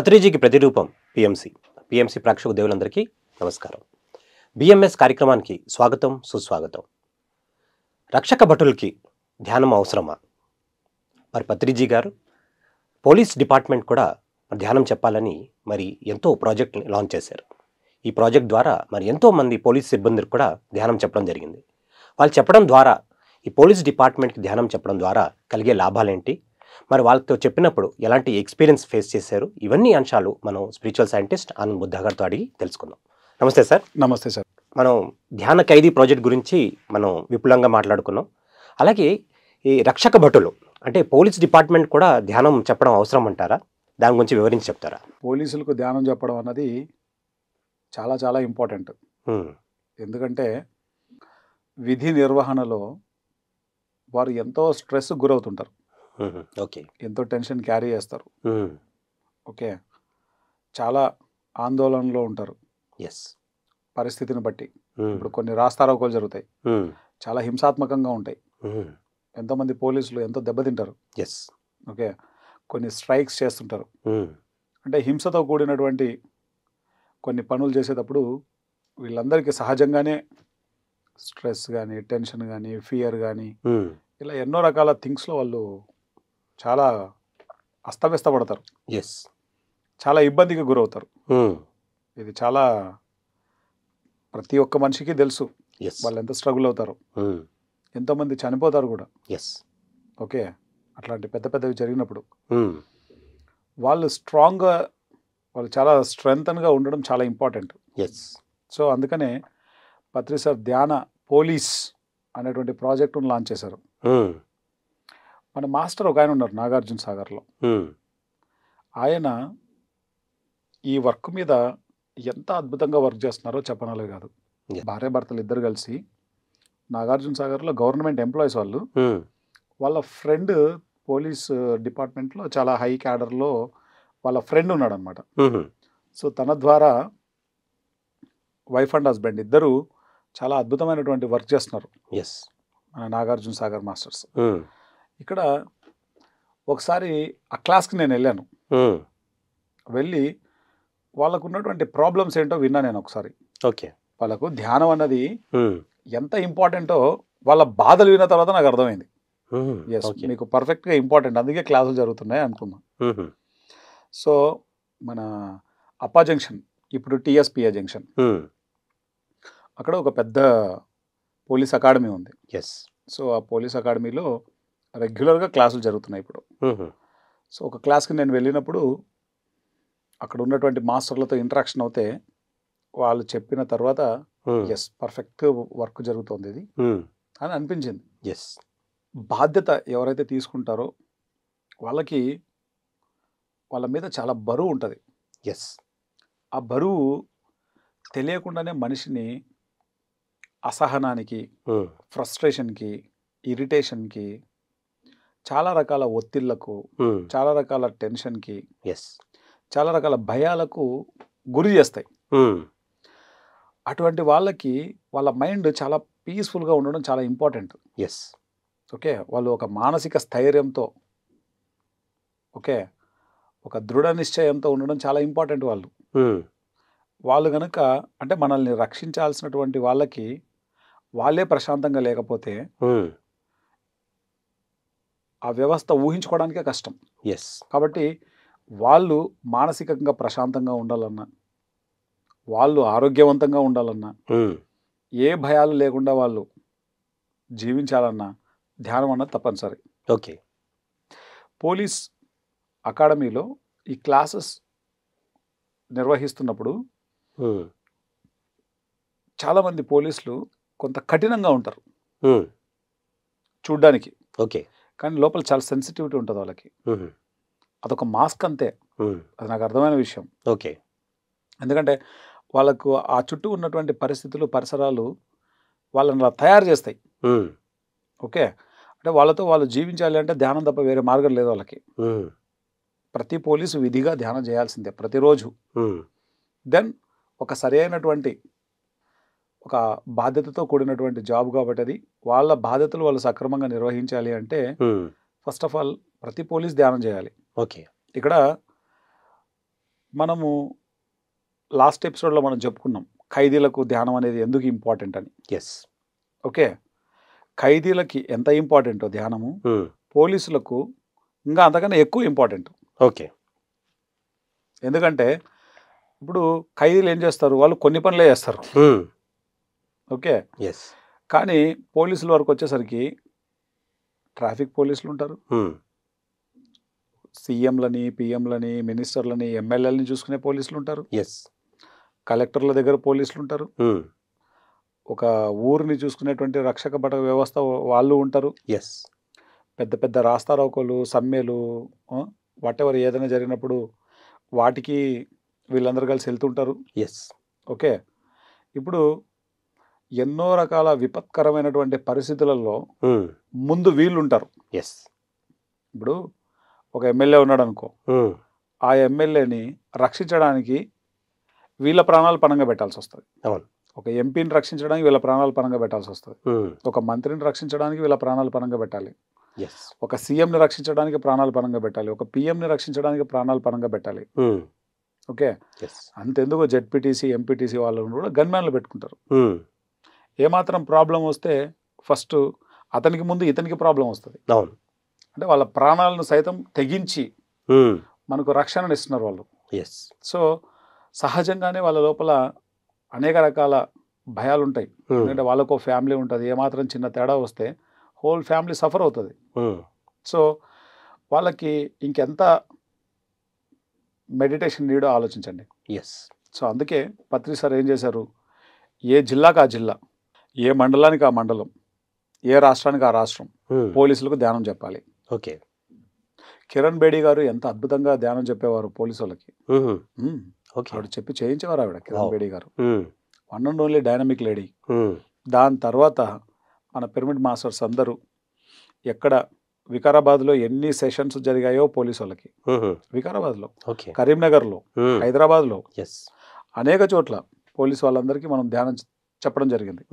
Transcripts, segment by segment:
పత్రిజీకి ప్రతిరూపం PMC. PMC ప్రేక్షక దేవులందరికీ నమస్కారం. బిఎంఎస్ కార్యక్రమానికి స్వాగతం, సుస్వాగతం. రక్షక భటులకి ధ్యానం అవసరమా? మరి పత్రిజీ గారు పోలీస్ డిపార్ట్మెంట్ కూడా ధ్యానం చెప్పాలని ఎంతో ప్రాజెక్ట్ని లాంచ్ చేశారు. ఈ ప్రాజెక్ట్ ద్వారా ఎంతోమంది పోలీస్ సిబ్బందికి కూడా ధ్యానం చెప్పడం జరిగింది. వాళ్ళు చెప్పడం ద్వారా, ఈ పోలీస్ డిపార్ట్మెంట్కి ధ్యానం చెప్పడం ద్వారా కలిగే లాభాలేంటి, వాళ్ళతో చెప్పినప్పుడు ఎలాంటి ఎక్స్పీరియన్స్ ఫేస్ చేశారు, ఇవన్నీ అంశాలు మనం స్పిరిచువల్ సైంటిస్ట్ ఆనంద్ బుద్ధా గారితో అడిగి తెలుసుకుందాం. నమస్తే సార్. నమస్తే సార్. మనం ధ్యాన ఖైదీ ప్రాజెక్ట్ గురించి విపులంగా మాట్లాడుకున్నాం. అలాగే ఈ రక్షక భటులు అంటే పోలీస్ డిపార్ట్మెంట్ కూడా ధ్యానం చెప్పడం అవసరం అంటారా? దాని గురించి వివరించి చెప్తారా? పోలీసులకు ధ్యానం చెప్పడం అన్నది చాలా చాలా ఇంపార్టెంట్. ఎందుకంటే విధి నిర్వహణలో వారు ఎంతో స్ట్రెస్ గురవుతుంటారు, ఓకే, ఎంతో టెన్షన్ క్యారీ చేస్తారు, ఓకే, చాలా ఆందోళనలో ఉంటారు ఎస్, పరిస్థితిని బట్టి. ఇప్పుడు కొన్ని రాస్తారోకోలు జరుగుతాయి, చాలా హింసాత్మకంగా ఉంటాయి, ఎంతోమంది పోలీసులు ఎంతో దెబ్బతింటారు, ఎస్, ఓకే, కొన్ని స్ట్రైక్స్ చేస్తుంటారు. అంటే హింసతో కూడినటువంటి కొన్ని పనులు చేసేటప్పుడు వీళ్ళందరికీ సహజంగానే స్ట్రెస్ కానీ, టెన్షన్ కానీ, ఫియర్ కానీ, ఇలా ఎన్నో రకాల థింగ్స్లో వాళ్ళు చాలా అస్తవ్యస్తపడతారు, ఎస్, చాలా ఇబ్బందికి గురవుతారు. ఇది చాలా ప్రతి ఒక్క మనిషికి తెలుసు వాళ్ళు ఎంత స్ట్రగుల్ అవుతారు. ఎంతోమంది చనిపోతారు కూడా, ఎస్, ఓకే. అట్లాంటి పెద్ద పెద్దవి జరిగినప్పుడు వాళ్ళు స్ట్రాంగ్గా, వాళ్ళు చాలా స్ట్రెంగ్తన్గా ఉండడం చాలా ఇంపార్టెంట్. ఎస్. సో అందుకనే పత్రి సార్ ధ్యాన పోలీస్ అనేటువంటి ప్రాజెక్టును లాంచ్ చేశారు. మన మాస్టర్ ఒక ఆయన ఉన్నారు నాగార్జున సాగర్లో. ఆయన ఈ వర్క్ మీద ఎంత అద్భుతంగా వర్క్ చేస్తున్నారో చెప్పనాలే కాదు. భార్యాభర్తలు ఇద్దరు కలిసి నాగార్జున సాగర్లో గవర్నమెంట్ ఎంప్లాయీస్ వాళ్ళు, వాళ్ళ ఫ్రెండ్ పోలీస్ డిపార్ట్మెంట్లో చాలా హై క్యాడర్లో వాళ్ళ ఫ్రెండ్ ఉన్నాడు అనమాట. సో తన ద్వారా వైఫ్ అండ్ హస్బెండ్ ఇద్దరు చాలా అద్భుతమైనటువంటి వర్క్ చేస్తున్నారు మన నాగార్జున సాగర్ మాస్టర్స్. ఇక్కడ ఒకసారి ఆ క్లాస్కి నేను వెళ్ళాను. వెళ్ళి వాళ్ళకు ఉన్నటువంటి ప్రాబ్లమ్స్ ఏంటో విన్నా నేను ఒకసారి. ఓకే, వాళ్ళకు ధ్యానం అన్నది ఎంత ఇంపార్టెంటో వాళ్ళ బాధలు విన్న తర్వాత నాకు అర్థమైంది. ఎస్, మీకు పర్ఫెక్ట్గా ఇంపార్టెంట్, అందుకే క్లాసులు జరుగుతున్నాయి అనుకున్నా. సో మన అప్పా జంక్షన్, ఇప్పుడు టీఎస్పిఏ జంక్షన్, అక్కడ ఒక పెద్ద పోలీస్ అకాడమీ ఉంది. ఎస్. సో ఆ పోలీస్ అకాడమీలో రెగ్యులర్గా క్లాసులు జరుగుతున్నాయి ఇప్పుడు. సో ఒక క్లాస్కి నేను వెళ్ళినప్పుడు అక్కడ ఉన్నటువంటి మాస్టర్లతో ఇంటరాక్షన్ అవుతే వాళ్ళు చెప్పిన తర్వాత ఎస్, పర్ఫెక్ట్ వర్క్ జరుగుతుంది ఇది అని అనిపించింది. ఎస్. బాధ్యత ఎవరైతే తీసుకుంటారో వాళ్ళకి వాళ్ళ మీద చాలా బరువు ఉంటుంది. ఎస్. ఆ బరువు తెలియకుండానే మనిషిని అసహనానికి, ఫ్రస్ట్రేషన్కి, ఇరిటేషన్కి, చాలా రకాల ఒత్తిళ్లకు, చాలా రకాల టెన్షన్కి, ఎస్, చాలా రకాల భయాలకు గురి చేస్తాయి. అటువంటి వాళ్ళకి వాళ్ళ మైండ్ చాలా పీస్ఫుల్గా ఉండడం చాలా ఇంపార్టెంట్. Yes, okay. వాళ్ళు ఒక మానసిక స్థైర్యంతో, ఓకే, ఒక దృఢ నిశ్చయంతో ఉండడం చాలా ఇంపార్టెంట్. వాళ్ళు కనుక అంటే మనల్ని రక్షించాల్సినటువంటి వాళ్ళకి వాళ్ళే ప్రశాంతంగా లేకపోతే ఆ వ్యవస్థ ఊహించుకోవడానికే కష్టం. ఎస్. కాబట్టి వాళ్ళు మానసికంగా ప్రశాంతంగా ఉండాలన్నా, వాళ్ళు ఆరోగ్యవంతంగా ఉండాలన్నా, ఏ భయాలు లేకుండా వాళ్ళు జీవించాలన్నా ధ్యానం అన్నది తప్పనిసరి. ఓకే. పోలీస్ అకాడమీలో ఈ క్లాసెస్ నిర్వహిస్తున్నప్పుడు చాలామంది పోలీసులు కొంత కఠినంగా ఉంటారు చూడ్డానికి, ఓకే, కానీ లోపల చాలా సెన్సిటివిటీ ఉంటుంది వాళ్ళకి. అదొక మాస్క్ అంతే, అది నాకు అర్థమైన విషయం. ఓకే. ఎందుకంటే వాళ్ళకు ఆ చుట్టూ ఉన్నటువంటి పరిస్థితులు, పరిసరాలు వాళ్ళని అలా తయారు చేస్తాయి. ఓకే. అంటే వాళ్ళతో వాళ్ళు జీవించాలి అంటే ధ్యానం తప్ప వేరే మార్గం లేదు వాళ్ళకి. ప్రతి పోలీసు విధిగా ధ్యానం చేయాల్సిందే ప్రతిరోజు. దెన్ ఒక సరి అయినటువంటి ఒక బాధ్యతతో కూడినటువంటి జాబ్ కాబట్టి అది వాళ్ళ బాధ్యతలు వాళ్ళు సక్రమంగా నిర్వహించాలి అంటే ఫస్ట్ ఆఫ్ ఆల్ ప్రతి పోలీస్ ధ్యానం చేయాలి. ఓకే. ఇక్కడ మనము లాస్ట్ ఎపిసోడ్లో మనం చెప్పుకున్నాం ఖైదీలకు ధ్యానం అనేది ఎందుకు ఇంపార్టెంట్ అని. ఎస్. ఓకే, ఖైదీలకి ఎంత ఇంపార్టెంటో ధ్యానము, పోలీసులకు ఇంకా అంతకన్నా ఎక్కువ ఇంపార్టెంట్. ఓకే. ఎందుకంటే ఇప్పుడు ఖైదీలు ఏం చేస్తారు, వాళ్ళు కొన్ని పనులే చేస్తారు. Okay, yes. కానీ పోలీసుల వరకు వచ్చేసరికి ట్రాఫిక్ పోలీసులు ఉంటారు, సీఎంలని, పిఎంలని, మినిస్టర్లని, ఎమ్మెల్యేలని చూసుకునే పోలీసులు ఉంటారు, ఎస్. కలెక్టర్ల దగ్గర పోలీసులు ఉంటారు, ఒక ఊరిని చూసుకునేటువంటి రక్షక భట వ్యవస్థ వాళ్ళు ఉంటారు, ఎస్. పెద్ద పెద్ద రాస్తారోకోలు, సమ్మెలు, వాటెవర్ ఏదైనా జరిగినప్పుడు వాటికి వీళ్ళందరూ కలిసి వెళ్తుంటారు. ఎస్. ఓకే, ఇప్పుడు ఎన్నో రకాల విపత్కరమైనటువంటి పరిస్థితులలో ముందు వీళ్ళు ఉంటారు. ఎస్. ఇప్పుడు ఒక ఎమ్మెల్యే ఉన్నాడు అనుకో, ఆ ఎమ్మెల్యేని రక్షించడానికి వీళ్ళ ప్రాణాలు పణంగా పెట్టాల్సి వస్తుంది. అవును. ఒక ఎంపీని రక్షించడానికి వీళ్ళ ప్రాణాలు పణంగా పెట్టాల్సి వస్తుంది. ఒక మంత్రిని రక్షించడానికి వీళ్ళ ప్రాణాలు పణంగా పెట్టాలి. ఒక సీఎంని రక్షించడానికి ప్రాణాలు పణంగా పెట్టాలి. ఒక పిఎంని రక్షించడానికి ప్రాణాలు పణంగా పెట్టాలి. ఓకే, అంతెందుకు జెడ్పీటీసీ, ఎంపీటీసీ వాళ్ళని కూడా గన్మ్యాన్లు పెట్టుకుంటారు. ఏమాత్రం ప్రాబ్లం వస్తే ఫస్ట్ అతనికి ముందు ఇతనికి ప్రాబ్లం వస్తుంది. అవును. అంటే వాళ్ళ ప్రాణాలను సైతం తెగించి మనకు రక్షణను ఇస్తున్నారు వాళ్ళు. ఎస్. సో సహజంగానే వాళ్ళ లోపల అనేక రకాల భయాలు ఉంటాయి. ఎందుకంటే వాళ్ళకు ఫ్యామిలీ ఉంటుంది, ఏమాత్రం చిన్న తేడా వస్తే హోల్ ఫ్యామిలీ సఫర్ అవుతుంది. సో వాళ్ళకి ఇంకెంత మెడిటేషన్ నీడో ఆలోచించండి. ఎస్. సో అందుకే పత్రి సార్ ఏం చేశారు, ఏ జిల్లాకు ఆ జిల్లా, ఏ మండలానికి ఆ మండలం, ఏ రాష్ట్రానికి ఆ రాష్ట్రం పోలీసులకు ధ్యానం చెప్పాలి. ఓకే. కిరణ్ బేడి గారు ఎంత అద్భుతంగా ధ్యానం చెప్పేవారు పోలీసు వాళ్ళకి. ఆవిడ చెప్పి చేయించేవారు. ఆవిడ కిరణ్ బేడి గారు one and only dynamic lady. దాని తర్వాత మన పిరమిడ్ మాస్టర్స్ అందరూ ఎక్కడ వికారాబాద్లో ఎన్ని సెషన్స్ జరిగాయో పోలీసు వాళ్ళకి, వికారాబాద్లో, కరీంనగర్లో, హైదరాబాద్లో, అనేక చోట్ల పోలీసు వాళ్ళందరికీ మనం ధ్యానం చెప్పడం జరిగింది.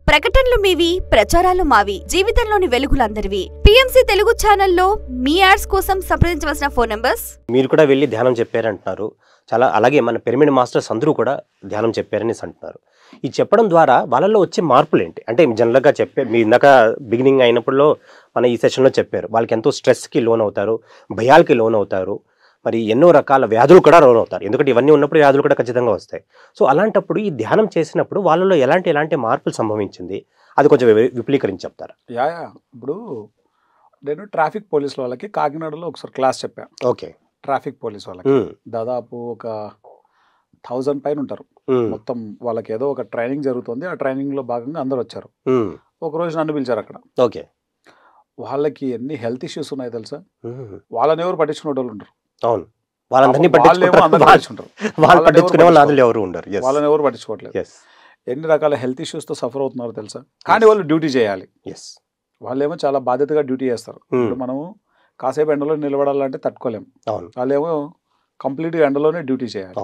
ప్రకటనలు మీవి, ప్రచారాలు మావి, జీవితంలోని వెలుగులందరివి. పిఎంసి తెలుగు ఛానల్లో మీ యాడ్స్ కోసం సంప్రదించవలసిన ఫోన్ నంబర్స్. మీరు కూడా వెళ్ళి ధ్యానం చెప్పారంటున్నారు చాలా. అలాగే మన పిరమిడ్ మాస్టర్స్ అందరూ కూడా ధ్యానం చెప్పారని అంటున్నారు. ఈ చెప్పడం ద్వారా వాళ్ళలో వచ్చే మార్పులు ఏంటి? అంటే జనరల్గా మీ ఇందాక బిగినింగ్ అయినప్పుడులో మన ఈ సెషన్లో చెప్పారు, వాళ్ళకి ఎంతో స్ట్రెస్కి లోన్ అవుతారు, భయాలకి లోన్ అవుతారు, మరి ఎన్నో రకాల వ్యాధులు కూడా లోన్ అవుతారు. ఎందుకంటే ఇవన్నీ ఉన్నప్పుడు వ్యాధులు కూడా ఖచ్చితంగా వస్తాయి. సో అలాంటప్పుడు ఈ ధ్యానం చేసినప్పుడు వాళ్ళలో ఎలాంటి మార్పులు సంభవించింది, అది కొంచెం విపులీకరించి చెప్తారా? ఇప్పుడు నేను ట్రాఫిక్ పోలీసుల వాళ్ళకి కాకినాడలో ఒకసారి క్లాస్ చెప్పాను. ఓకే. ట్రాఫిక్ పోలీస్ వాళ్ళకి దాదాపు ఒక 1000 పైన ఉంటారు మొత్తం. వాళ్ళకి ఏదో ఒక ట్రైనింగ్ జరుగుతుంది, ఆ ట్రైనింగ్లో భాగంగా అందరు వచ్చారు. ఒక రోజు నన్ను పిలిచారు అక్కడ. ఓకే. వాళ్ళకి ఎన్ని హెల్త్ ఇష్యూస్ ఉన్నాయి తెలుసా, వాళ్ళని ఎవరు పట్టించుకునే వాళ్ళు ఉండరు. అవును, వాళ్ళని ఎవరు పట్టించుకోవట్లేదు. ఎన్ని రకాల హెల్త్ ఇష్యూస్తో సఫర్ అవుతున్నారో తెలుసా, కానీ వాళ్ళు డ్యూటీ చేయాలి. వాళ్ళేమో చాలా బాధ్యతగా డ్యూటీ చేస్తారు. ఇప్పుడు మనము కాసేపు ఎండలో నిలబడాలంటే తట్టుకోలేము, వాళ్ళేమో కంప్లీట్గా ఎండలోనే డ్యూటీ చేయాలి.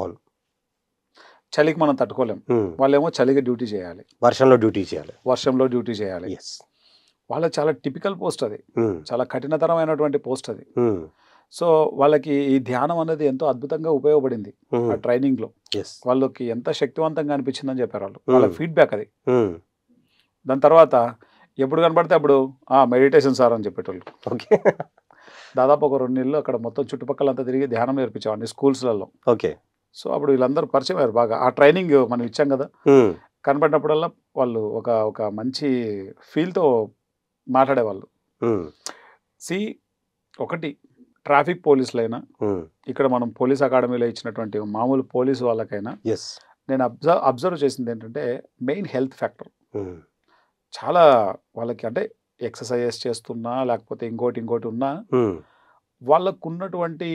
చలికి మనం తట్టుకోలేం, వాళ్ళేమో చలిగా డ్యూటీ చేయాలి, వర్షంలో డ్యూటీ చేయాలి. వాళ్ళ చాలా టిపికల్ పోస్ట్ అది, చాలా కఠినతరమైనటువంటి పోస్ట్ అది. సో వాళ్ళకి ఈ ధ్యానం అనేది ఎంతో అద్భుతంగా ఉపయోగపడింది ఆ ట్రైనింగ్ లో. వాళ్ళకి ఎంత శక్తివంతంగా అనిపించిందని చెప్పారు వాళ్ళు, వాళ్ళ ఫీడ్బ్యాక్ అది. దాని తర్వాత ఎప్పుడు కనబడితే అప్పుడు మెడిటేషన్ సార్ అని చెప్పేటోళ్ళు. దాదాపు ఒక 2 నెలలు అక్కడ మొత్తం చుట్టుపక్కలంతా తిరిగి ధ్యానం నేర్పించేవాడిని స్కూల్స్లలో. ఓకే. సో అప్పుడు వీళ్ళందరూ పరిచయం అయ్యారు బాగా. ఆ ట్రైనింగ్ మనం ఇచ్చాం కదా, కనపడినప్పుడల్లా వాళ్ళు ఒక మంచి ఫీల్తో మాట్లాడేవాళ్ళు. ఒకటి ట్రాఫిక్ పోలీసులైనా, ఇక్కడ మనం పోలీస్ అకాడమీలో ఇచ్చినటువంటి మామూలు పోలీసు వాళ్ళకైనా నేను అబ్జర్వ్ చేసింది ఏంటంటే మెయిన్ హెల్త్ ఫ్యాక్టర్. చాలా వాళ్ళకి అంటే ఎక్సర్సైజెస్ చేస్తున్నా లేకపోతే ఇంకోటి ఉన్నా వాళ్ళకు ఉన్నటువంటి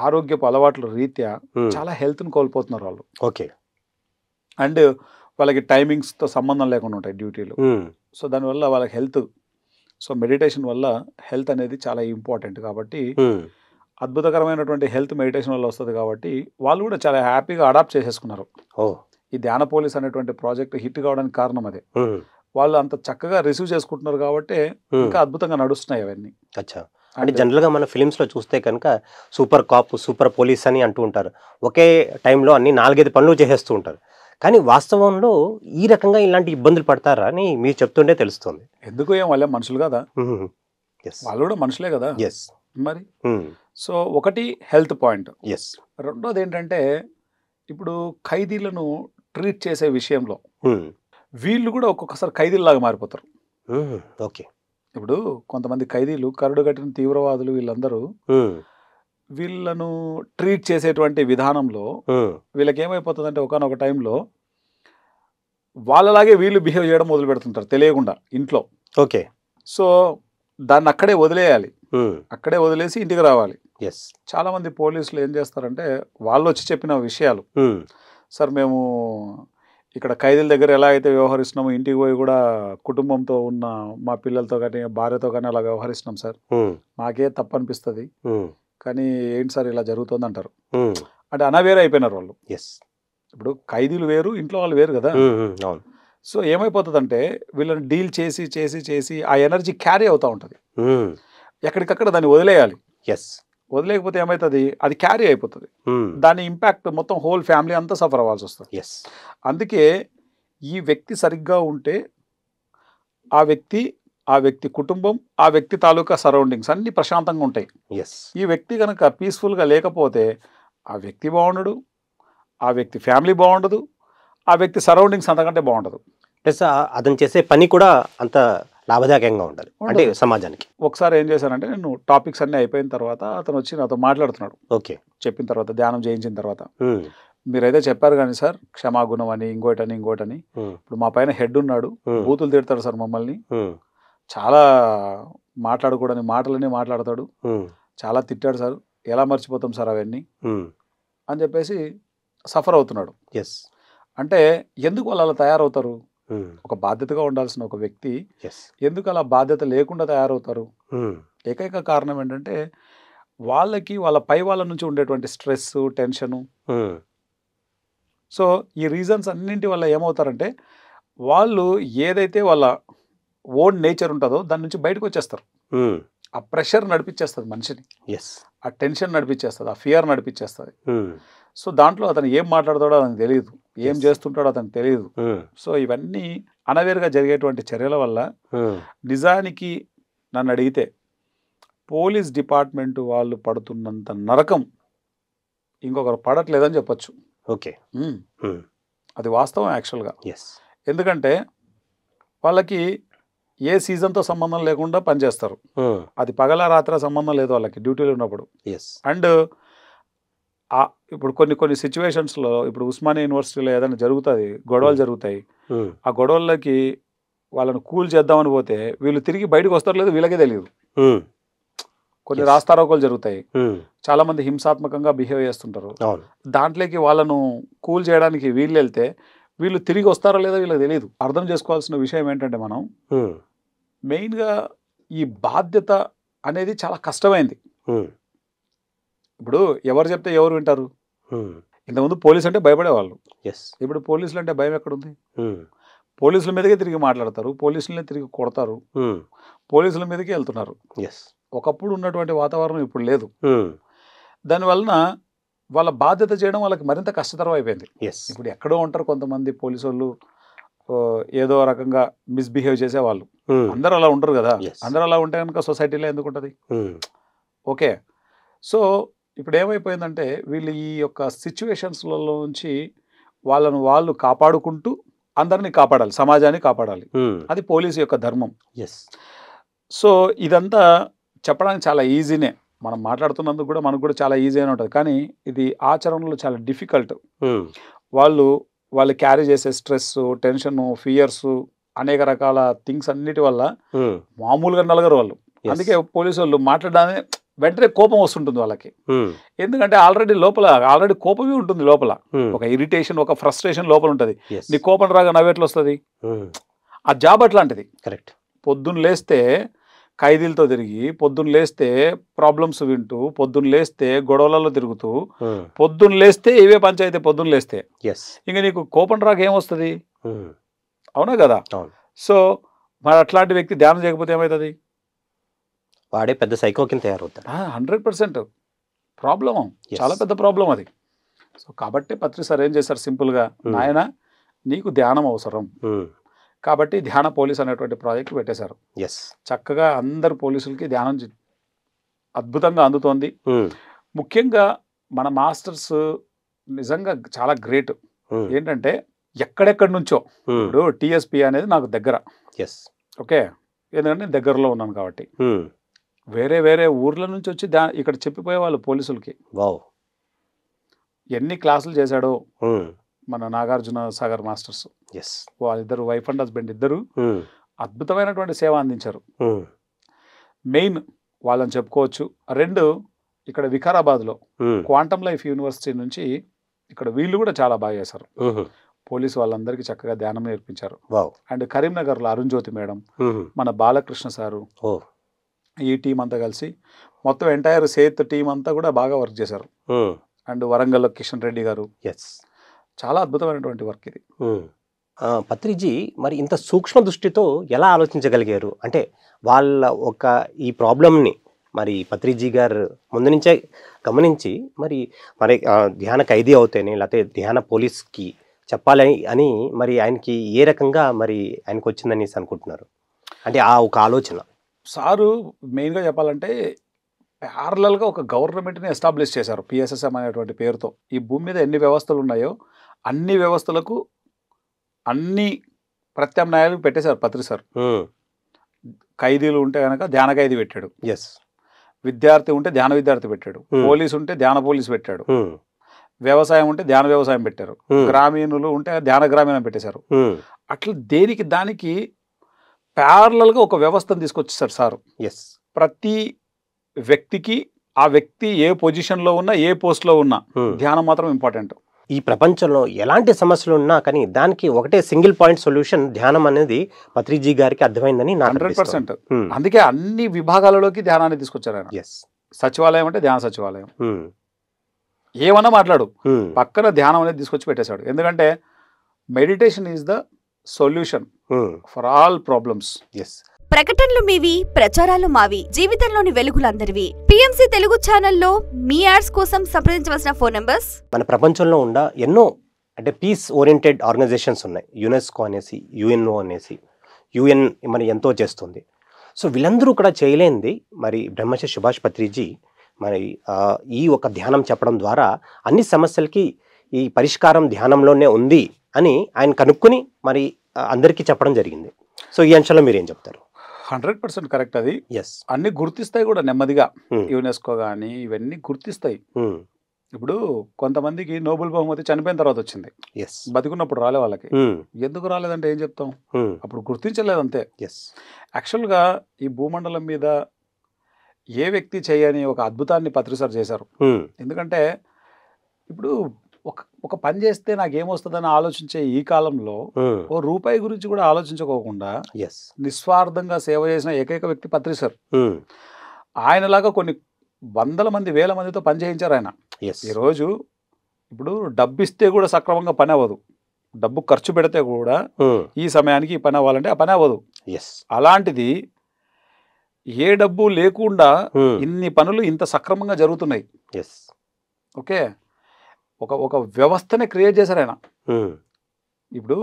ఆరోగ్యపు అలవాట్ల రీత్యా చాలా హెల్త్ని కోల్పోతున్నారు వాళ్ళు. ఓకే. అండ్ వాళ్ళకి టైమింగ్స్తో సంబంధం లేకుండా ఉంటాయి డ్యూటీలు. సో దానివల్ల వాళ్ళకి హెల్త్, సో మెడిటేషన్ వల్ల హెల్త్ అనేది చాలా ఇంపార్టెంట్ కాబట్టి, అద్భుతకరమైనటువంటి హెల్త్ మెడిటేషన్ వల్ల వస్తుంది కాబట్టి వాళ్ళు కూడా చాలా హ్యాపీగా అడాప్ట్ చేసేసుకున్నారు. ఈ ధ్యాన పోలీస్ అనేటువంటి ప్రాజెక్ట్ హిట్ కావడానికి కారణం అదే. వాళ్ళు అంత చక్కగా రిసీవ్ చేసుకుంటున్నారు కాబట్టి ఇంకా అద్భుతంగా నడుస్తున్నాయి అవన్నీ. అచ్చా. అంటే జనరల్గా మన ఫిలిమ్స్లో చూస్తే కనుక సూపర్ కాప్ సూపర్ పోలీస్ అని అంటూ ఉంటారు. ఒకే టైంలో అన్ని 4-5 పనులు చేసేస్తూ ఉంటారు. కానీ వాస్తవంలో ఈ రకంగా ఇలాంటి ఇబ్బందులు పడతారా అని మీరు చెప్తుంటే తెలుస్తుంది. ఎందుకు ఏం వాళ్ళే మనుషులు కదా, ఎస్ వాళ్ళు కూడా మనుషులే కదా ఎస్ మరి. సో ఒకటి హెల్త్ పాయింట్. ఎస్ రెండోది ఏంటంటే ఇప్పుడు ఖైదీలను ట్రీట్ చేసే విషయంలో వీళ్ళు కూడా ఒక్కొక్కసారి ఖైదీల్లాగా మారిపోతారు. ఓకే. ఇప్పుడు కొంతమంది ఖైదీలు కరడు కట్టిన తీవ్రవాదులు వీళ్ళందరూ వీళ్ళను ట్రీట్ చేసేటువంటి విధానంలో వీళ్ళకి ఏమైపోతుందంటే ఒకనొక టైంలో వాళ్ళలాగే వీళ్ళు బిహేవ్ చేయడం మొదలు పెడుతుంటారు తెలియకుండా ఇంట్లో. ఓకే. సో దాన్ని అక్కడే వదిలేయాలి, అక్కడే వదిలేసి ఇంటికి రావాలి. ఎస్. చాలామంది పోలీసులు ఏం చేస్తారంటే వాళ్ళు వచ్చి చెప్పిన విషయాలు, సార్ మేము ఇక్కడ ఖైదీల దగ్గర ఎలా అయితే వ్యవహరిస్తున్నామో ఇంటికి పోయి కూడా కుటుంబంతో ఉన్న మా పిల్లలతో కానీ భార్యతో కానీ అలా వ్యవహరిస్తున్నాం సార్, మాకే తప్పు అనిపిస్తుంది కానీ ఏంటి సార్ ఇలా జరుగుతుంది అంటారు. అంటే అనవేర్ అయిపోయినారు వాళ్ళు. ఎస్. ఇప్పుడు ఖైదీలు వేరు, ఇంట్లో వాళ్ళు వేరు కదా. సో ఏమైపోతుందంటే వీళ్ళని డీల్ చేసి చేసి చేసి ఆ ఎనర్జీ క్యారీ అవుతూ ఉంటుంది, ఎక్కడికక్కడ దాన్ని వదిలేయాలి. ఎస్. వదిలేకపోతే ఏమవుతుంది, అది క్యారీ అయిపోతుంది, దాని ఇంపాక్ట్ మొత్తం హోల్ ఫ్యామిలీ అంతా సఫర్ అవ్వాల్సి వస్తుంది. ఎస్. అందుకే ఈ వ్యక్తి సరిగ్గా ఉంటే ఆ వ్యక్తి కుటుంబం, ఆ వ్యక్తి తాలూకా సరౌండింగ్స్ అన్నీ ప్రశాంతంగా ఉంటాయి. ఎస్. ఈ వ్యక్తి కనుక పీస్ఫుల్గా లేకపోతే ఆ వ్యక్తి బాగుండడు, ఆ వ్యక్తి ఫ్యామిలీ బాగుండదు, ఆ వ్యక్తి సరౌండింగ్స్ అంతకంటే బాగుండదు. ప్లస్ అతను చేసే పని కూడా అంత లాభదాయకంగా ఉండాలి అంటే సమాజానికి. ఒకసారి ఏం చేశానంటే నేను టాపిక్స్ అన్నీ అయిపోయిన తర్వాత అతను వచ్చి నాతో మాట్లాడుతున్నాడు. ఓకే. చెప్పిన తర్వాత ధ్యానం చేయించిన తర్వాత, మీరైతే చెప్పారు కానీ సార్ క్షమాగుణం అని ఇంకోటని ఇంకోటని, ఇప్పుడు మా పైన హెడ్ ఉన్నాడు, బూతులు తిడతాడు సార్ మమ్మల్ని, చాలా మాట్లాడకూడని మాటలన్నీ మాట్లాడతాడు, చాలా తిట్టాడు సార్, ఎలా మర్చిపోతాం సార్ అవన్నీ అని చెప్పేసి సఫర్ అవుతున్నాడు. ఎస్. అంటే ఎందుకు వాళ్ళు అలా తయారవుతారు? ఒక బాధ్యతగా ఉండాల్సిన ఒక వ్యక్తి ఎందుకు అలా బాధ్యత లేకుండా తయారవుతారు? ఏకైక కారణం ఏంటంటే వాళ్ళకి వాళ్ళ పై వాళ్ళ నుంచి ఉండేటువంటి స్ట్రెస్, టెన్షను. సో ఈ రీజన్స్ అన్నింటి వల్ల ఏమవుతారంటే వాళ్ళు ఏదైతే వాళ్ళ ఓన్ నేచర్ ఉంటుందో దాని నుంచి బయటకు వచ్చేస్తారు. ఆ ప్రెషర్ నడిపించేస్తుంది మనిషిని, ఆ టెన్షన్ నడిపించేస్తుంది, ఆ ఫియర్ నడిపించేస్తుంది. సో దాంట్లో అతను ఏం మాట్లాడతాడో అతనికి తెలియదు, ఏం చేస్తుంటాడో అతనికి తెలియదు. సో ఇవన్నీ అనవేరుగా జరిగేటువంటి చర్యల వల్ల నిజానికి నన్ను అడిగితే పోలీస్ డిపార్ట్మెంట్ వాళ్ళు పడుతున్నంత నరకం ఇంకొకరు పడట్లేదని చెప్పొచ్చు. ఓకే. అది వాస్తవం యాక్చువల్గా. ఎందుకంటే వాళ్ళకి ఏ సీజన్తో సంబంధం లేకుండా పనిచేస్తారు, అది పగల రాత్రి సంబంధం లేదు వాళ్ళకి డ్యూటీలో ఉన్నప్పుడు. అండ్ ఇప్పుడు కొన్ని సిచ్యువేషన్స్లో ఇప్పుడు ఉస్మానియా యూనివర్సిటీలో ఏదైనా జరుగుతుంది, గొడవలు జరుగుతాయి, ఆ గొడవలకి వాళ్ళని కూల్ చేద్దామని పోతే వీళ్ళు తిరిగి బయటకు వస్తారు లేదు వీళ్ళకే తెలియదు. కొన్ని రాస్తారోకోలు జరుగుతాయి, చాలా మంది హింసాత్మకంగా బిహేవ్ చేస్తుంటారు, దాంట్లోకి వాళ్ళను కూల్ చేయడానికి వీళ్ళు వెళ్తే వీళ్ళు తిరిగి వస్తారో లేదో వీళ్ళకి తెలియదు. అర్థం చేసుకోవాల్సిన విషయం ఏంటంటే మనం మెయిన్గా ఈ బాధ్యత అనేది చాలా కష్టమైంది. ఇప్పుడు ఎవరు చెప్తే ఎవరు వింటారు? ఇంతకుముందు పోలీసు అంటే భయపడేవాళ్ళు, ఇప్పుడు పోలీసులు అంటే భయం ఎక్కడుంది? పోలీసుల మీదకే తిరిగి మాట్లాడతారు, పోలీసులనే తిరిగి కొడతారు, పోలీసుల మీదకే వెళ్తున్నారు. ఒకప్పుడు ఉన్నటువంటి వాతావరణం ఇప్పుడు లేదు. దానివలన వాళ్ళ బాధ్యత చేయడం వాళ్ళకి మరింత కష్టతరం అయిపోయింది. ఇప్పుడు ఎక్కడో ఉంటారు కొంతమంది పోలీసు వాళ్ళు ఏదో రకంగా మిస్బిహేవ్ చేసేవాళ్ళు, అందరూ అలా ఉండరు కదా. అందరూ అలా ఉంటే కనుక సొసైటీలో ఎందుకు ఉంటుంది? ఓకే. సో ఇప్పుడు ఏమైపోయిందంటే వీళ్ళు ఈ యొక్క సిచ్యువేషన్స్లలో నుంచి వాళ్ళను వాళ్ళు కాపాడుకుంటూ అందరినీ కాపాడాలి, సమాజాన్ని కాపాడాలి, అది పోలీసు యొక్క ధర్మం. సో ఇదంతా చెప్పడానికి చాలా ఈజీనే, మనం మాట్లాడుతున్నందుకు కూడా మనకు కూడా చాలా ఈజీ అని ఉంటుంది, కానీ ఇది ఆచరణలో చాలా డిఫికల్ట్. వాళ్ళు క్యారీ చేసే స్ట్రెస్, టెన్షన్, ఫియర్స్, అనేక రకాల థింగ్స్ అన్నిటి వల్ల మామూలుగా నలగరు వాళ్ళు. అందుకే పోలీసు వాళ్ళు మాట్లాడడానికి వెంటనే కోపం వస్తుంటుంది వాళ్ళకి. ఎందుకంటే ఆల్రెడీ కోపమే ఉంటుంది లోపల, ఒక ఇరిటేషన్, ఒక ఫ్రస్ట్రేషన్ లోపల ఉంటుంది. నీ కోపం రాగా నవ్వెట్లు వస్తుంది? ఆ జాబ్ అట్లాంటిది. కరెక్ట్. పొద్దున్న లేస్తే ఖైదీలతో తిరిగి, పొద్దున్న లేస్తే ప్రాబ్లమ్స్ వింటూ, పొద్దున్న లేస్తే గొడవలలో తిరుగుతూ, పొద్దున్న లేస్తే ఇవే పంచాయితీ. పొద్దున్న లేస్తే ఇంకా నీకు కోపం రాక ఏమొస్తుంది? అవునా కదా? సో మరి అట్లాంటి వ్యక్తి ధ్యానం చేయకపోతే ఏమవుతుంది? వాడే పెద్ద సైకో కింద తయారవుతారు. 100% ప్రాబ్లం, Yes. చాలా పెద్ద ప్రాబ్లం అది. సో కాబట్టి పత్రి సార్ ఏం చేశారు, సింపుల్గా నాయన నీకు ధ్యానం అవసరం కాబట్టి ధ్యాన పోలీస్ అనేటువంటి ప్రాజెక్ట్ పెట్టేశారు. ఎస్. చక్కగా అందరు పోలీసులకి ధ్యానం అద్భుతంగా అందుతోంది. ముఖ్యంగా మన మాస్టర్స్ నిజంగా చాలా గ్రేట్. ఏంటంటే ఎక్కడెక్కడి నుంచో, ఇప్పుడు టీఎస్పీ అనేది నాకు దగ్గర, ఎస్. ఓకే, ఎందుకంటే దగ్గరలో ఉన్నాను కాబట్టి వేరే వేరే ఊర్ల నుంచి వచ్చి ఇక్కడ చెప్పిపోయే వాళ్ళు పోలీసులకి. వావ్. ఎన్ని క్లాసులు చేశాడో మన నాగార్జున సాగర్ మాస్టర్స్. ఎస్. వాళ్ళిద్దరు వైఫ్ అండ్ హస్బెండ్ ఇద్దరు అద్భుతమైనటువంటి సేవ అందించారు. మెయిన్ వాళ్ళని చెప్పుకోవచ్చు. రెండు, ఇక్కడ వికారాబాద్లో క్వాంటమ్ లైఫ్ యూనివర్సిటీ నుంచి ఇక్కడ వీళ్ళు కూడా చాలా బాగా చేశారు. పోలీసు వాళ్ళందరికీ చక్కగా ధ్యానం నేర్పించారు. అండ్ కరీంనగర్లో అరుణ్ జ్యోతి మేడం, మన బాలకృష్ణ సారు, ఈ టీం అంతా కలిసి మొత్తం ఎంటైర్ సేత్ టీం అంతా కూడా బాగా వర్క్ చేశారు. అండ్ వరంగల్లో కిషన్ రెడ్డి గారు, చాలా అద్భుతమైనటువంటి వర్క్ ఇది. పత్రిజీ మరి ఇంత సూక్ష్మ దృష్టితో ఎలా ఆలోచించగలిగారు? అంటే వాళ్ళ ఒక ఈ ప్రాబ్లమ్ని మరి పత్రిజీ గారు ముందు నుంచే గమనించి మరి మరి ధ్యాన ఖైదీ అవుతేనే లేకపోతే ధ్యాన పోలీస్కి చెప్పాలని అని మరి ఆయనకి ఏ రకంగా మరి ఆయనకు వచ్చిందని అనుకుంటున్నారు? అంటే ఆ ఒక ఆలోచన సారు మెయిన్గా చెప్పాలంటే ప్యారలల్గా ఒక గవర్నమెంట్ని ఎస్టాబ్లిష్ చేశారు, పిఎస్ఎస్ఎం అనేటువంటి పేరుతో. ఈ భూమి మీద ఎన్ని వ్యవస్థలు ఉన్నాయో అన్ని వ్యవస్థలకు అన్ని ప్రత్యామ్నాయాలు పెట్టేశారు పత్రి సార్. ఖైదీలు ఉంటే కనుక ధ్యాన ఖైదీ పెట్టాడు, ఎస్. విద్యార్థి ఉంటే ధ్యాన విద్యార్థి పెట్టాడు, పోలీసు ఉంటే ధ్యాన పోలీసు పెట్టాడు, వ్యవసాయం ఉంటే ధ్యాన వ్యవసాయం పెట్టారు, గ్రామీణులు ఉంటే ధ్యాన గ్రామీణం పెట్టేశారు. అట్లా దేనికి దానికి ప్యారలల్గా ఒక వ్యవస్థను తీసుకొచ్చేసారు సారు. ఎస్. ప్రతి వ్యక్తికి ఆ వ్యక్తి ఏ పొజిషన్లో ఉన్నా ఏ పోస్ట్లో ఉన్నా ధ్యానం మాత్రం ఇంపార్టెంట్. ఈ ప్రపంచంలో ఎలాంటి సమస్యలు ఉన్నా కానీ దానికి ఒకటే సింగిల్ పాయింట్ సొల్యూషన్ ధ్యానం అనేది పత్రిజీ గారికి అర్థమైందని నాకు 100%. అందుకే అన్ని విభాగాలలోకి ధ్యానాన్ని తీసుకొచ్చారు ఆయన. సచివాలయం అంటే ధ్యాన సచివాలయం, ఏమన్నా మాట్లాడు, పక్కన ధ్యానం అనేది తీసుకొచ్చి పెట్టేశాడు. ఎందుకంటే meditation is the solution for all problems. ప్రకటనలు మీవి, ప్రచారాలు మావి, జీవితంలోని వెలుగులందరివి. పిఎంసి తెలుగు ఛానల్లో మీ యాడ్స్ కోసం సంప్రదించవలసిన ఫోన్ నంబర్స్. మన ప్రపంచంలో ఉన్న ఎన్నో అంటే పీస్ ఓరియంటెడ్ ఆర్గనైజేషన్స్ ఉన్నాయి. యునెస్కో అనేసి, యుఎన్ఓ అనేసి, యుఎన్ మరి ఎంతో చేస్తుంది. సో వీళ్ళందరూ కూడా చేయలేనిది మరి బ్రహ్మశ్రీ సుభాష్ పత్రిజీ మరి ఈ ఒక ధ్యానం చెప్పడం ద్వారా అన్ని సమస్యలకి ఈ పరిష్కారం ధ్యానంలోనే ఉంది అని ఆయన కనుక్కొని మరి అందరికీ చెప్పడం జరిగింది. సో ఈ అంశంలో మీరు ఏం చెప్తారు? 100% కరెక్ట్. అది ఎస్. అన్ని గుర్తిస్తాయి కూడా నెమ్మదిగా, యునెస్కో కానీ ఇవన్నీ గుర్తిస్తాయి. ఇప్పుడు కొంతమందికి నోబెల్ బహుమతి చనిపోయిన తర్వాత వచ్చింది, బతికున్నప్పుడు రాలే వాళ్ళకి. ఎందుకు రాలేదంటే ఏం చెప్తాం, అప్పుడు గుర్తించలేదు అంతే. యాక్చువల్గా ఈ భూమండలం మీద ఏ వ్యక్తి చేయని ఒక అద్భుతాన్ని పత్రి సార్ చేశారు. ఎందుకంటే ఇప్పుడు ఒక పని చేస్తే నాకేమొస్తుందని ఆలోచించే ఈ కాలంలో ఓ రూపాయి గురించి కూడా ఆలోచించుకోకుండా నిస్వార్థంగా సేవ చేసిన ఏకైక వ్యక్తి పత్రి సార్. ఆయనలాగా కొన్ని వందల మంది వేల మందితో పని చేయించారు ఆయన. ఈరోజు ఇప్పుడు డబ్బు ఇస్తే కూడా సక్రమంగా పని అవ్వదు, డబ్బు ఖర్చు పెడితే కూడా ఈ సమయానికి ఈ పని అవ్వాలంటే ఆ పని అవ్వదు. అలాంటిది ఏ డబ్బు లేకుండా ఇన్ని పనులు ఇంత సక్రమంగా జరుగుతున్నాయి. ఓకే, ఒక వ్యవస్థనే క్రియేట్ చేశారు ఆయన. ఇప్పుడు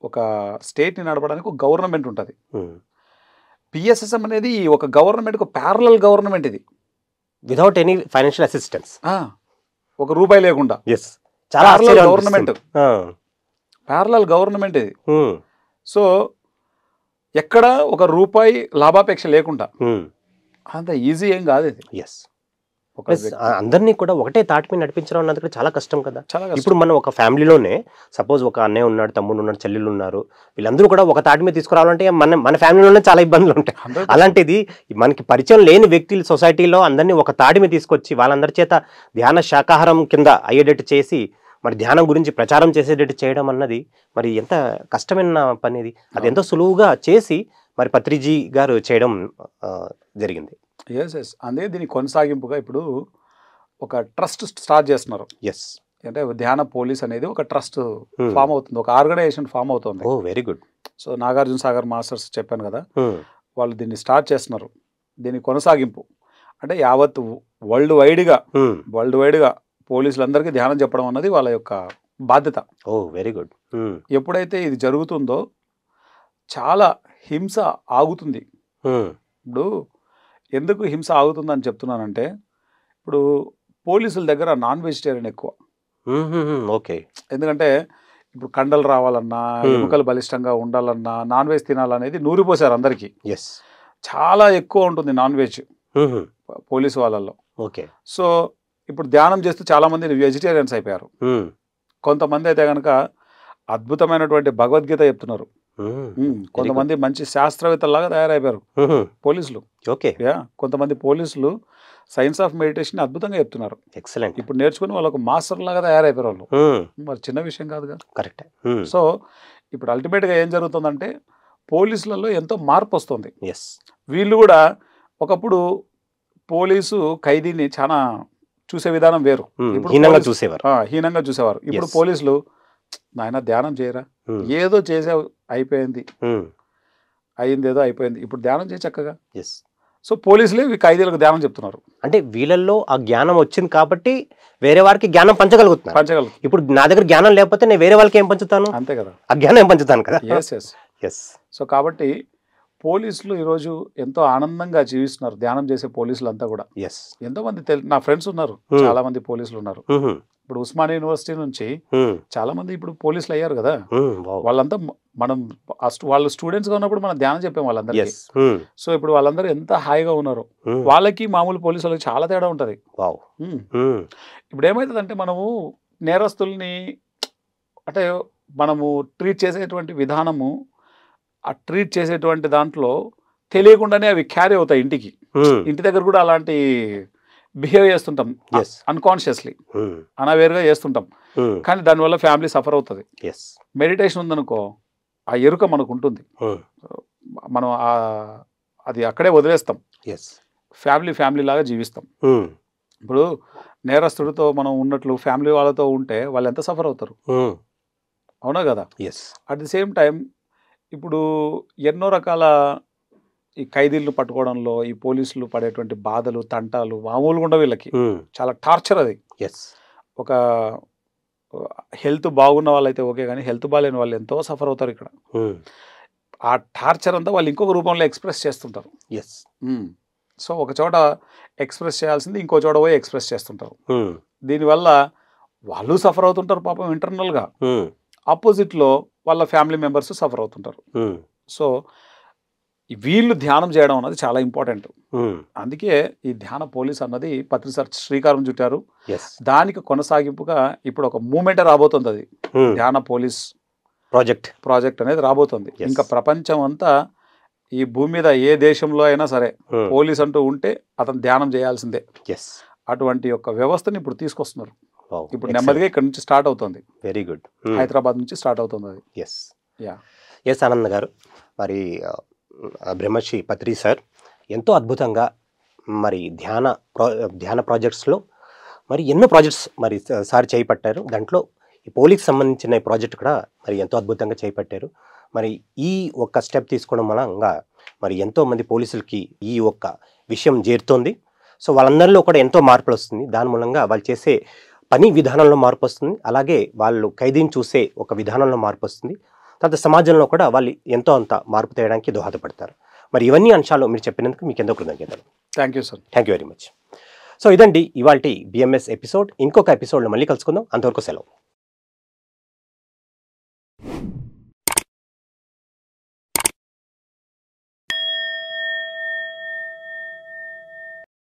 ఒక స్టేట్ని నడపడానికి ఒక గవర్నమెంట్ ఉంటుంది. పిఎస్ఎస్ఎం అనేది ఒక గవర్నమెంట్, ఒక ప్యారలల్ గవర్నమెంట్. ఇది వితౌట్ ఎనీ ఫైనాన్షియల్ అసిస్టెన్స్, ఒక రూపాయి లేకుండా చాలా గవర్నమెంట్, ప్యారలల్ గవర్నమెంట్ ఇది. సో ఎక్కడ ఒక రూపాయి లాభాపేక్ష లేకుండా, అంత ఈజీ ఏం కాదు ఇది. అందరినీ కూడా ఒకటే తాటి మీద నడిపించడం అన్నది కూడా చాలా కష్టం కదా. ఇప్పుడు మనం ఒక ఫ్యామిలీలోనే సపోజ్ ఒక అన్నయ్య ఉన్నాడు, తమ్ముడు ఉన్నాడు, చెల్లెలు ఉన్నారు, వీళ్ళందరూ కూడా ఒక తాటి మీద తీసుకురావాలంటే మన ఫ్యామిలీలోనే చాలా ఇబ్బందులు ఉంటాయి. అలాంటిది మనకి పరిచయం లేని వ్యక్తులు సొసైటీలో అందరినీ ఒక తాటి మీద తీసుకొచ్చి వాళ్ళందరి చేత ధ్యాన శాకాహారం కింద అయ్యేటట్టు చేసి మరి ధ్యానం గురించి ప్రచారం చేసేటట్టు చేయడం అన్నది మరి ఎంత కష్టమైన పని. అది ఎంతో సులువుగా చేసి మరి పత్రిజీ గారు చేయడం జరిగింది. అదే దీని కొనసాగింపుగా ఇప్పుడు ఒక ట్రస్ట్ స్టార్ట్ చేస్తున్నారు. అంటే ధ్యాన పోలీస్ అనేది ఒక ట్రస్ట్ ఫామ్ అవుతుంది, ఒక ఆర్గనైజేషన్ ఫామ్ అవుతుంది. Very good. So Nagarjuna Sagar masters చెప్పాను కదా, వాళ్ళు దీన్ని స్టార్ట్ చేస్తున్నారు. దీని కొనసాగింపు. అంటే యావత్ వరల్డ్ వైడ్గా పోలీసులందరికీ ధ్యానం చెప్పడం అన్నది వాళ్ళ యొక్క బాధ్యత. ఓ వెరీ గుడ్. ఎప్పుడైతే ఇది జరుగుతుందో చాలా హింస ఆగుతుంది. ఇప్పుడు ఎందుకు హింస ఆగుతుందని చెప్తున్నానంటే, ఇప్పుడు పోలీసుల దగ్గర నాన్ వెజిటేరియన్ ఎక్కువ. ఓకే. ఎందుకంటే ఇప్పుడు కండలు రావాలన్నా, ఎముకలు బలిష్టంగా ఉండాలన్నా నాన్ వెజ్ తినాలనేది నూరిపోసారు అందరికీ. ఎస్. చాలా ఎక్కువ ఉంటుంది నాన్ వెజ్ పోలీసు వాళ్ళల్లో. ఓకే. సో ఇప్పుడు ధ్యానం చేస్తూ చాలా మంది వెజిటేరియన్స్ అయిపోయారు. కొంతమంది అయితే కనుక అద్భుతమైనటువంటి భగవద్గీత చెప్తున్నారు. కొంతమంది మంచి శాస్త్రవేత్తలాగా తయారైపోయారు పోలీసులు. ఓకే. కొంతమంది పోలీసులు సైన్స్ ఆఫ్ మెడిటేషన్ అద్భుతంగా చెప్తున్నారు. ఎక్సలెంట్. ఇప్పుడు నేర్చుకుని వాళ్ళకు మాస్టర్ లాగా తయారైపోయారు వాళ్ళు. మరి చిన్న విషయం కాదుగా. కరెక్ట్. సో ఇప్పుడు అల్టిమేట్గా ఏం జరుగుతుందంటే పోలీసులలో ఎంతో మార్పు వస్తుంది. ఎస్. వీళ్ళు కూడా ఒకప్పుడు పోలీసు ఖైదీని చాలా చూసే విధానం వేరు. హీనంగా చూసేవారు. ఇప్పుడు పోలీసులు నాయన ధ్యానం చేయరా, ఏదో చేసే అయిపోయింది, అయిందేదో అయిపోయింది, ఇప్పుడు ధ్యానం చేయ చక్కగా. సో పోలీసులే ఖైదీలకు ధ్యానం చెప్తున్నారు. అంటే వీళ్ళల్లో ఆ జ్ఞానం వచ్చింది కాబట్టి వేరే వారికి జ్ఞానం పంచగలుగుతున్నారు. ఇప్పుడు నా దగ్గర జ్ఞానం లేకపోతే నేను వేరే వాళ్ళకి ఏం పంచుతాను? అంతే కదా, ఆ జ్ఞానం ఏం పంచుతాను కదా. సో కాబట్టి పోలీసులు ఈరోజు ఎంతో ఆనందంగా జీవిస్తున్నారు, ధ్యానం చేసే పోలీసులు అంతా కూడా. ఎంతో మంది నా ఫ్రెండ్స్ ఉన్నారు, చాలా మంది పోలీసులు ఉన్నారు. ఇప్పుడు ఉస్మానియా యూనివర్సిటీ నుంచి చాలా మంది ఇప్పుడు పోలీసులు అయ్యారు కదా. వాళ్ళంతా మనం వాళ్ళు స్టూడెంట్స్ గా ఉన్నప్పుడు మనం ధ్యానం చెప్పాం వాళ్ళందరికీ. సో ఇప్పుడు వాళ్ళందరూ ఎంత హాయిగా ఉన్నారు. వాళ్ళకి మామూలు పోలీసు వాళ్ళకి చాలా తేడా ఉంటది. ఇప్పుడు ఏమైతుందంటే మనము నేరస్తుల్ని అంటే మనము ట్రీట్ చేసేటువంటి విధానము, ఆ ట్రీట్ చేసేటువంటి దాంట్లో తెలియకుండానే అవి క్యారీ అవుతాయి ఇంటికి. ఇంటి దగ్గర కూడా అలాంటి బిహేవ్ చేస్తుంటాం అన్కాన్షియస్లీ, అనావేరుగా చేస్తుంటాం. కానీ దానివల్ల ఫ్యామిలీ సఫర్ అవుతుంది. మెడిటేషన్ ఉందనుకో ఆ ఎరుక మనకు ఉంటుంది, మనం అది అక్కడే వదిలేస్తాం, ఫ్యామిలీ లాగా జీవిస్తాం. ఇప్పుడు నేరస్తుడితో మనం ఉన్నట్లు ఫ్యామిలీ వాళ్ళతో ఉంటే వాళ్ళు ఎంత సఫర్ అవుతారు, అవునా కదా. అట్ ది సేమ్ టైం ఇప్పుడు ఎన్నో రకాల ఈ ఖైదీలను పట్టుకోవడంలో ఈ పోలీసులు పడేటువంటి బాధలు, తంటాలు మామూలుగా ఉండవు వీళ్ళకి. చాలా టార్చర్ అది. ఒక హెల్త్ బాగున్న వాళ్ళైతే ఓకే, కానీ హెల్త్ బాగాలేని వాళ్ళు ఎంతో సఫర్ అవుతారు ఇక్కడ. ఆ టార్చర్ అంతా వాళ్ళు ఇంకొక రూపంలో ఎక్స్ప్రెస్ చేస్తుంటారు. సో ఒక చోట ఎక్స్ప్రెస్ చేయాల్సింది ఇంకో చోట పోయి ఎక్స్ప్రెస్ చేస్తుంటారు. దీనివల్ల వాళ్ళు సఫర్ అవుతుంటారు పాపం ఇంటర్నల్గా. ఆపోజిట్లో వాళ్ళ ఫ్యామిలీ మెంబర్స్ సఫర్ అవుతుంటారు. సో వీళ్ళు ధ్యానం చేయడం అన్నది చాలా ఇంపార్టెంట్. అందుకే ఈ ధ్యాన పోలీస్ అన్నది పత్రి సార్ శ్రీకారం చుట్టారు. దానికి కొనసాగింపుగా ఇప్పుడు ఒక మూమెంట్ రాబోతుంది, అది ధ్యాన పోలీస్ ప్రాజెక్ట్ అనేది రాబోతుంది. ఇంకా ప్రపంచం అంతా ఈ భూమి మీద ఏ దేశంలో అయినా సరే పోలీస్ అంటూ ఉంటే అతను ధ్యానం చేయాల్సిందే. అటువంటి యొక్క వ్యవస్థని ఇప్పుడు తీసుకొస్తున్నారు. ఇప్పుడు నెమ్మదిగా ఇక్కడ నుంచి స్టార్ట్ అవుతుంది. Very good. హైదరాబాద్ నుంచి స్టార్ట్ అవుతుంది అది. ఎస్ ఆనంద్ గారు, మరి బ్రహ్మశ్రీ పత్రి సార్ ఎంతో అద్భుతంగా మరి ధ్యాన ప్రాజెక్ట్స్లో మరి ఎన్నో ప్రాజెక్ట్స్ మరి సార్ చేపట్టారు. దాంట్లో ఈ పోలీస్కి సంబంధించిన ఈ ప్రాజెక్ట్ కూడా మరి ఎంతో అద్భుతంగా చేపట్టారు. మరి ఈ ఒక్క స్టెప్ తీసుకోవడం మూలంగా మరి ఎంతోమంది పోలీసులకి ఈ ఒక్క విషయం చేరుతోంది. సో వాళ్ళందరిలో కూడా ఎంతో మార్పులు వస్తుంది. దాని మూలంగా వాళ్ళు చేసే పని విధానంలో మార్పు వస్తుంది, అలాగే వాళ్ళు ఖైదీని చూసే ఒక విధానంలో మార్పు వస్తుంది. తర్వాత సమాజంలో కూడా వాళ్ళు ఎంతో అంత మార్పు తేయడానికి దోహదపడతారు. మరి ఇవన్నీ అంశాలు మీరు చెప్పినందుకు మీకు ఎంతో కృతజ్ఞతలు. Thank you sir. Thank you very much. So ఇదండి ఇవాల్టి బిఎంఎస్ ఎపిసోడ్. ఇంకొక ఎపిసోడ్లో మళ్ళీ కలుసుకుందాం. అంతవరకు సెలవు.